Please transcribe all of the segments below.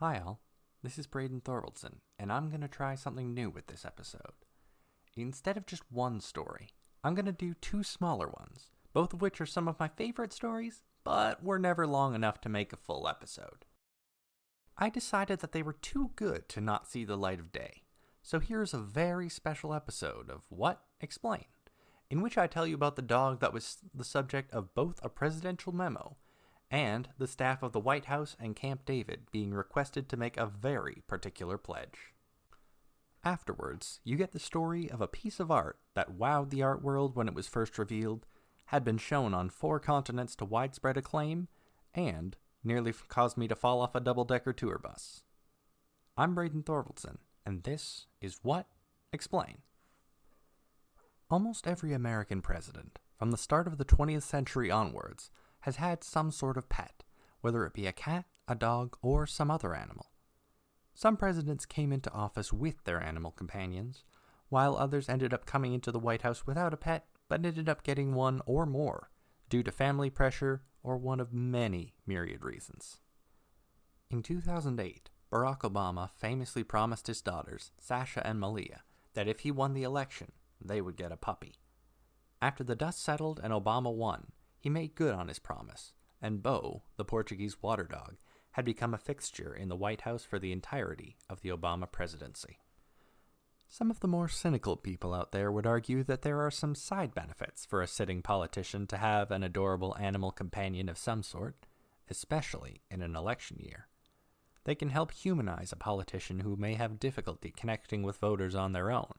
Hi all, this is Braden, and I'm going to try something new with this episode. Instead of just one story, I'm going to do two smaller ones, both of which are some of my favorite stories, but were never long enough to make a full episode. I decided that they were too good to not see the light of day, so here's a very special episode of What? Explain, in which I tell you about the dog that was the subject of both a presidential memo and the staff of the White House and Camp David being requested to make a very particular pledge. Afterwards, you get the story of a piece of art that wowed the art world when it was first revealed, had been shown on 4 continents to widespread acclaim, and nearly caused me to fall off a double-decker tour bus. I'm Braden Thorvaldson, and this is What? Explain. Almost every American president, from the start of the 20th century onwards, has had some sort of pet, whether it be a cat, a dog, or some other animal. Some presidents came into office with their animal companions, while others ended up coming into the White House without a pet, but ended up getting one or more, due to family pressure or one of many myriad reasons. In 2008, Barack Obama famously promised his daughters, Sasha and Malia, that if he won the election, they would get a puppy. After the dust settled and Obama won, he made good on his promise, and Bo, the Portuguese water dog, had become a fixture in the White House for the entirety of the Obama presidency. Some of the more cynical people out there would argue that there are some side benefits for a sitting politician to have an adorable animal companion of some sort, especially in an election year. They can help humanize a politician who may have difficulty connecting with voters on their own,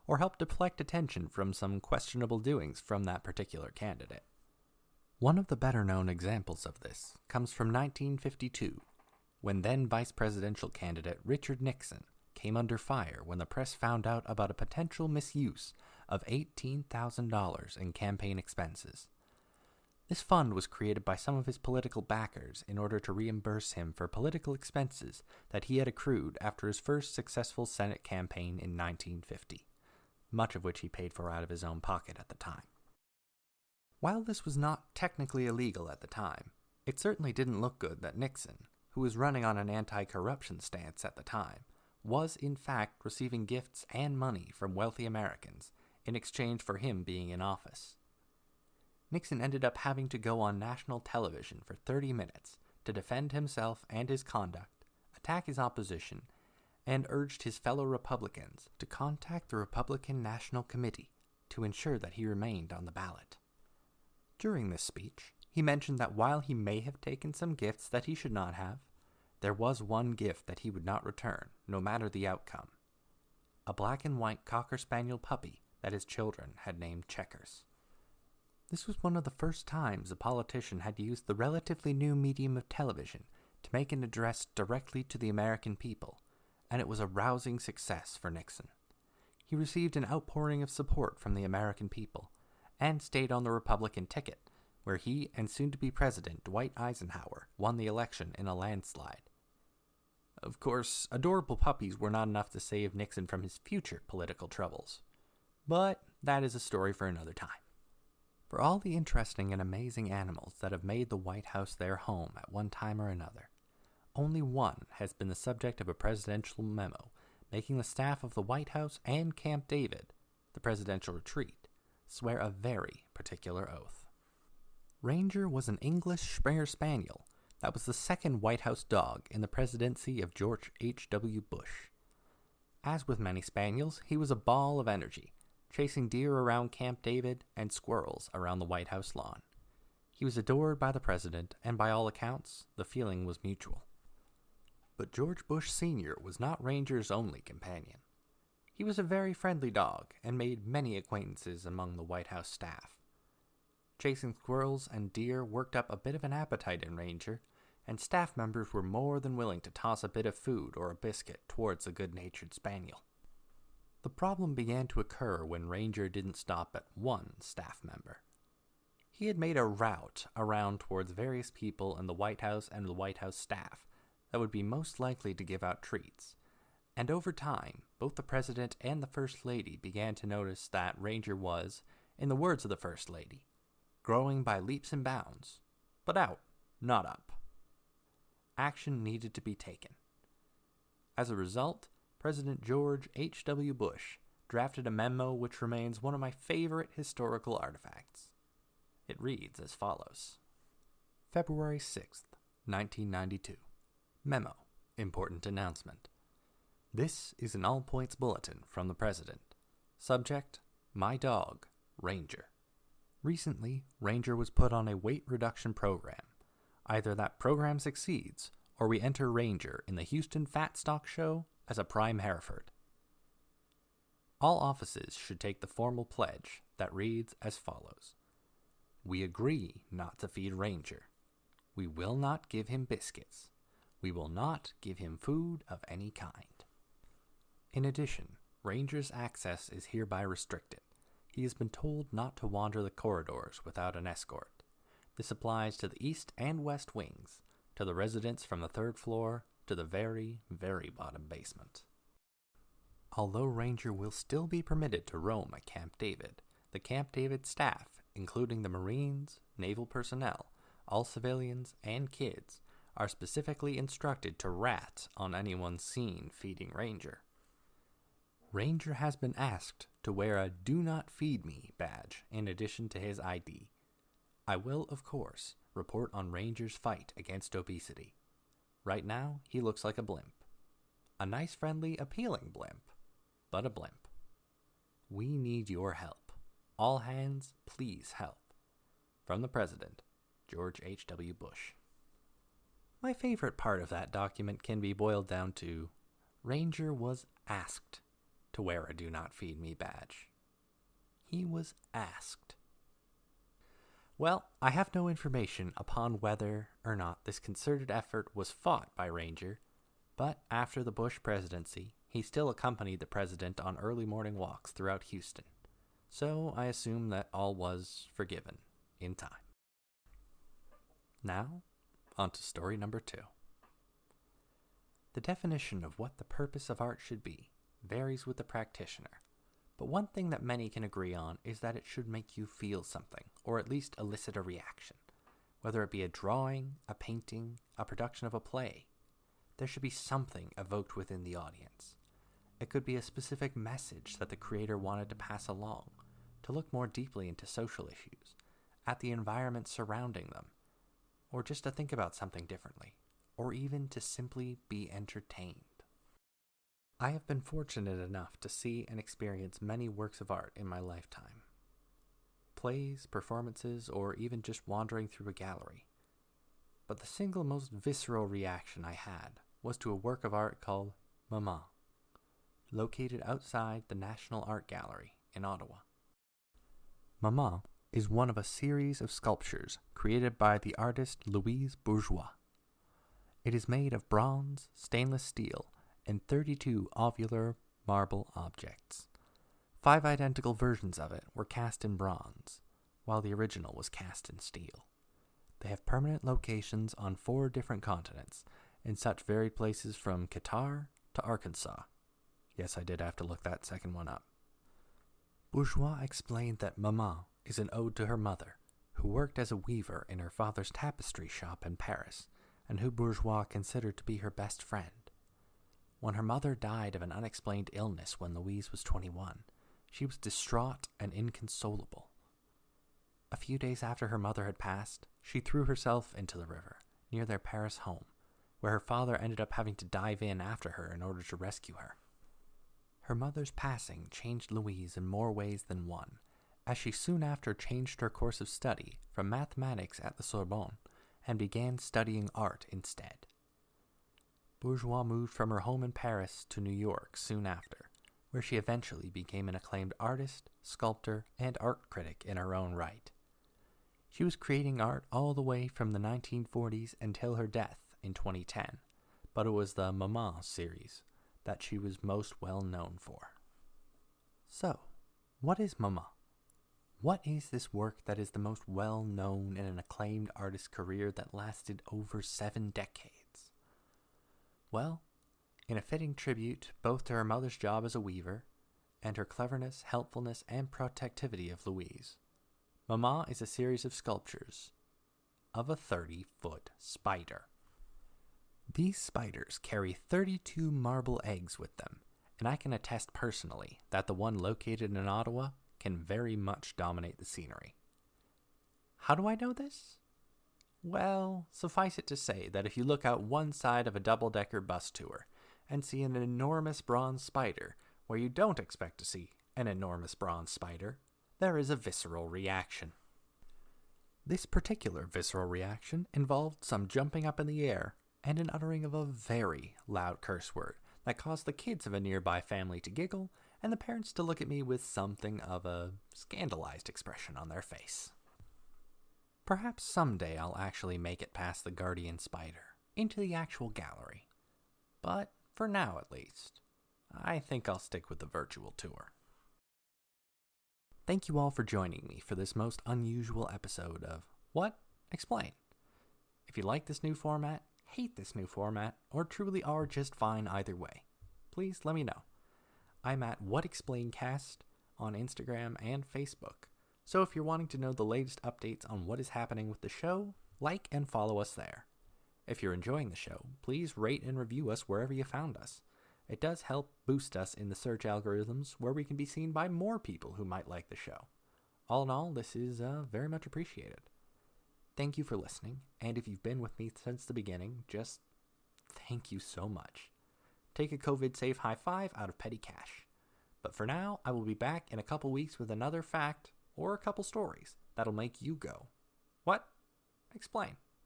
or help deflect attention from some questionable doings from that particular candidate. One of the better-known examples of this comes from 1952, when then vice presidential candidate Richard Nixon came under fire when the press found out about a potential misuse of $18,000 in campaign expenses. This fund was created by some of his political backers in order to reimburse him for political expenses that he had accrued after his first successful Senate campaign in 1950, much of which he paid for out of his own pocket at the time. While this was not technically illegal at the time, it certainly didn't look good that Nixon, who was running on an anti-corruption stance at the time, was in fact receiving gifts and money from wealthy Americans in exchange for him being in office. Nixon ended up having to go on national television for 30 minutes to defend himself and his conduct, attack his opposition, and urged his fellow Republicans to contact the Republican National Committee to ensure that he remained on the ballot. During this speech, he mentioned that while he may have taken some gifts that he should not have, there was one gift that he would not return, no matter the outcome: a black and white Cocker Spaniel puppy that his children had named Checkers. This was one of the first times a politician had used the relatively new medium of television to make an address directly to the American people, and it was a rousing success for Nixon. He received an outpouring of support from the American people, and stayed on the Republican ticket, where he and soon-to-be President Dwight Eisenhower won the election in a landslide. Of course, adorable puppies were not enough to save Nixon from his future political troubles, but that is a story for another time. For all the interesting and amazing animals that have made the White House their home at one time or another, only one has been the subject of a presidential memo, making the staff of the White House and Camp David, the presidential retreat, swear a very particular oath. Ranger was an English Springer Spaniel that was the second White House dog in the presidency of George H.W. Bush. As with many spaniels, he was a ball of energy, chasing deer around Camp David and squirrels around the White House lawn. He was adored by the president, and by all accounts, the feeling was mutual. But George Bush Sr. was not Ranger's only companion. He was a very friendly dog and made many acquaintances among the White House staff. Chasing squirrels and deer worked up a bit of an appetite in Ranger, and staff members were more than willing to toss a bit of food or a biscuit towards the good-natured spaniel. The problem began to occur when Ranger didn't stop at one staff member. He had made a route around towards various people in the White House and the White House staff that would be most likely to give out treats. And over time, both the President and the First Lady began to notice that Ranger was, in the words of the First Lady, growing by leaps and bounds, but out, not up. Action needed to be taken. As a result, President George H.W. Bush drafted a memo which remains one of my favorite historical artifacts. It reads as follows. February 6th, 1992. Memo. Important announcement. This is an all-points bulletin from the President. Subject, my dog, Ranger. Recently, Ranger was put on a weight reduction program. Either that program succeeds, or we enter Ranger in the Houston Fat Stock Show as a prime Hereford. All offices should take the formal pledge that reads as follows. We agree not to feed Ranger. We will not give him biscuits. We will not give him food of any kind. In addition, Ranger's access is hereby restricted. He has been told not to wander the corridors without an escort. This applies to the east and west wings, to the residents from the third floor to the very, very bottom basement. Although Ranger will still be permitted to roam at Camp David, the Camp David staff, including the Marines, naval personnel, all civilians, and kids, are specifically instructed to rat on anyone seen feeding Ranger. Ranger has been asked to wear a Do Not Feed Me badge in addition to his ID. I will, of course, report on Ranger's fight against obesity. Right now, he looks like a blimp. A nice, friendly, appealing blimp, but a blimp. We need your help. All hands, please help. From the President, George H.W. Bush. My favorite part of that document can be boiled down to, Ranger was asked to wear a Do Not Feed Me badge. He was asked. Well, I have no information upon whether or not this concerted effort was fought by Ranger, but after the Bush presidency, he still accompanied the president on early morning walks throughout Houston. So I assume that all was forgiven in time. Now, on to story number 2. The definition of what the purpose of art should be varies with the practitioner, but one thing that many can agree on is that it should make you feel something, or at least elicit a reaction. Whether it be a drawing, a painting, a production of a play, there should be something evoked within the audience. It could be a specific message that the creator wanted to pass along, to look more deeply into social issues, at the environment surrounding them, or just to think about something differently, or even to simply be entertained. I have been fortunate enough to see and experience many works of art in my lifetime. Plays, performances, or even just wandering through a gallery. But the single most visceral reaction I had was to a work of art called Memo, located outside the National Art Gallery in Ottawa. Memo is one of a series of sculptures created by the artist Louise Bourgeois. It is made of bronze, stainless steel, and 32 ovular marble objects. 5 identical versions of it were cast in bronze, while the original was cast in steel. They have permanent locations on 4 different continents, in such varied places from Qatar to Arkansas. Yes, I did have to look that second one up. Bourgeois explained that Maman is an ode to her mother, who worked as a weaver in her father's tapestry shop in Paris, and who Bourgeois considered to be her best friend. When her mother died of an unexplained illness when Louise was 21, she was distraught and inconsolable. A few days after her mother had passed, she threw herself into the river, near their Paris home, where her father ended up having to dive in after her in order to rescue her. Her mother's passing changed Louise in more ways than one, as she soon after changed her course of study from mathematics at the Sorbonne and began studying art instead. Bourgeois moved from her home in Paris to New York soon after, where she eventually became an acclaimed artist, sculptor, and art critic in her own right. She was creating art all the way from the 1940s until her death in 2010, but it was the Maman series that she was most well known for. So, what is Maman? What is this work that is the most well known in an acclaimed artist's career that lasted over 7 decades? Well, in a fitting tribute both to her mother's job as a weaver and her cleverness, helpfulness, and protectivity of Louise, Maman is a series of sculptures of a 30-foot spider. These spiders carry 32 marble eggs with them, and I can attest personally that the one located in Ottawa can very much dominate the scenery. How do I know this? Well, suffice it to say that if you look out one side of a double-decker bus tour and see an enormous bronze spider where you don't expect to see an enormous bronze spider, there is a visceral reaction. This particular visceral reaction involved some jumping up in the air and an uttering of a very loud curse word that caused the kids of a nearby family to giggle and the parents to look at me with something of a scandalized expression on their face. Perhaps someday I'll actually make it past the guardian spider into the actual gallery. But for now at least, I think I'll stick with the virtual tour. Thank you all for joining me for this most unusual episode of What? Explain. If you like this new format, hate this new format, or truly are just fine either way, please let me know. I'm at What Explain Cast on Instagram and Facebook. So if you're wanting to know the latest updates on what is happening with the show, like and follow us there. If you're enjoying the show, please rate and review us wherever you found us. It does help boost us in the search algorithms where we can be seen by more people who might like the show. All in all, this is very much appreciated. Thank you for listening, and if you've been with me since the beginning, just thank you so much. Take a COVID-safe high five out of petty cash. But for now, I will be back in a couple weeks with another fact or a couple stories that'll make you go, what? Explain.